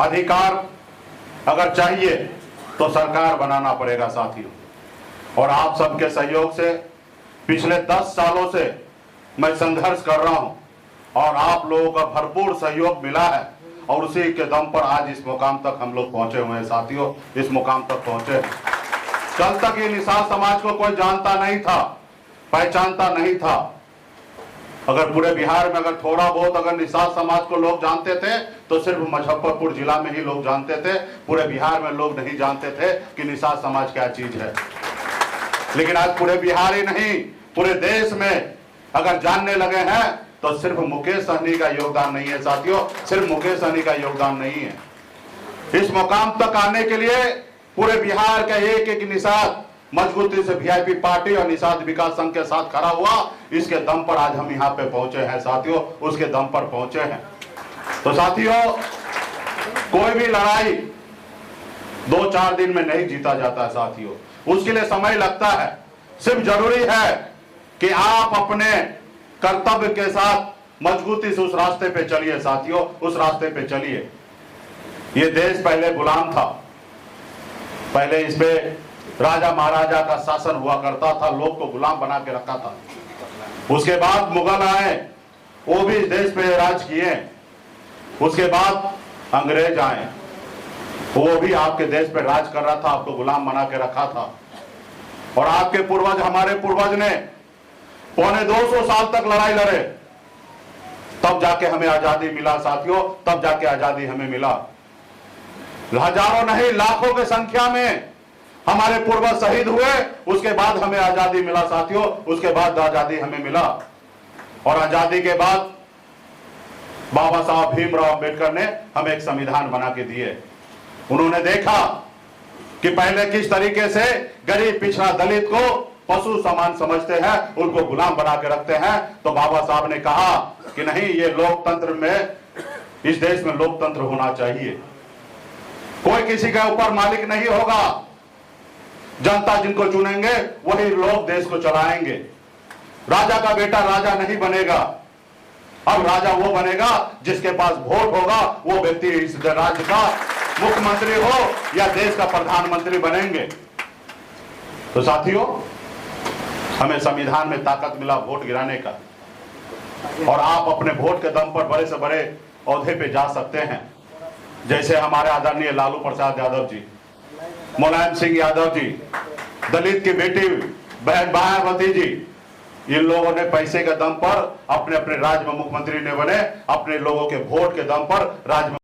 अधिकार अगर चाहिए तो सरकार बनाना पड़ेगा साथियों। और आप सबके सहयोग से पिछले 10 सालों से मैं संघर्ष कर रहा हूं और आप लोगों का भरपूर सहयोग मिला है और उसी के दम पर आज इस मुकाम तक हम लोग पहुंचे हुए हैं साथियों, इस मुकाम तक पहुंचे हैं। कल तक ये निषाद समाज को कोई जानता नहीं था, पहचानता नहीं था। अगर पूरे बिहार में अगर थोड़ा बहुत अगर निषाद समाज को लोग जानते थे तो सिर्फ मुजफ्फरपुर जिला में ही लोग जानते थे, पूरे बिहार में लोग नहीं जानते थे कि निषाद समाज क्या चीज है। लेकिन आज पूरे बिहार ही नहीं पूरे देश में अगर जानने लगे हैं तो सिर्फ मुकेश सहनी का योगदान नहीं है साथियों, सिर्फ मुकेश सहनी का योगदान नहीं है। इस मुकाम तक आने के लिए पूरे बिहार का एक एक निषाद मजबूती से वीआईपी पार्टी और निषाद विकास संघ के साथ खड़ा हुआ, इसके दम पर आज हम यहाँ पे पहुंचे हैं साथियों, उसके दम पर पहुंचे हैं। तो साथियों, कोई भी लड़ाई 2-4 दिन में नहीं जीता जाता है साथियों, उसके लिए समय लगता है। सिर्फ जरूरी है कि आप अपने कर्तव्य के साथ मजबूती से उस रास्ते पे चलिए साथियों, उस रास्ते पे चलिए। ये देश पहले गुलाम था, पहले इस पे राजा महाराजा का शासन हुआ करता था, लोग को गुलाम बना के रखा था। उसके बाद मुगल आए, वो भी इस देश पे राज किए। उसके बाद अंग्रेज आए, वो भी आपके देश पे राज कर रहा था, आपको गुलाम बना के रखा था। और आपके पूर्वज, हमारे पूर्वज ने 250 साल तक लड़ाई लड़े, तब जाके हमें आजादी मिला साथियों, तब जाके आजादी हमें मिला। हजारों नहीं लाखों की संख्या में हमारे पूर्वज शहीद हुए, उसके बाद हमें आजादी मिला साथियों, उसके बाद आजादी हमें मिला। और आजादी के बाद बाबा साहब भीमराव अंबेडकर ने हमें एक संविधान बना के दिए। उन्होंने देखा कि पहले किस तरीके से गरीब पिछड़ा दलित को पशु समान समझते हैं, उनको गुलाम बना के रखते हैं। तो बाबा साहब ने कहा कि नहीं, ये लोकतंत्र में, इस देश में लोकतंत्र होना चाहिए। कोई किसी के ऊपर मालिक नहीं होगा, जनता जिनको चुनेंगे वही लोग देश को चलाएंगे। राजा का बेटा राजा नहीं बनेगा, अब राजा वो बनेगा जिसके पास वोट होगा, वो व्यक्ति इस राज्य का मुख्यमंत्री हो या देश का प्रधानमंत्री बनेंगे। तो साथियों, हमें संविधान में ताकत मिला वोट गिराने का, और आप अपने वोट के दम पर बड़े से बड़े ओहदे पे जा सकते हैं। जैसे हमारे आदरणीय लालू प्रसाद यादव जी, मुलायम सिंह यादव जी, दलित की बेटी बहन मायावती जी, इन लोगों ने पैसे के दम पर अपने अपने राज्य में मुख्यमंत्री ने बने, अपने लोगों के वोट के दम पर राज्य में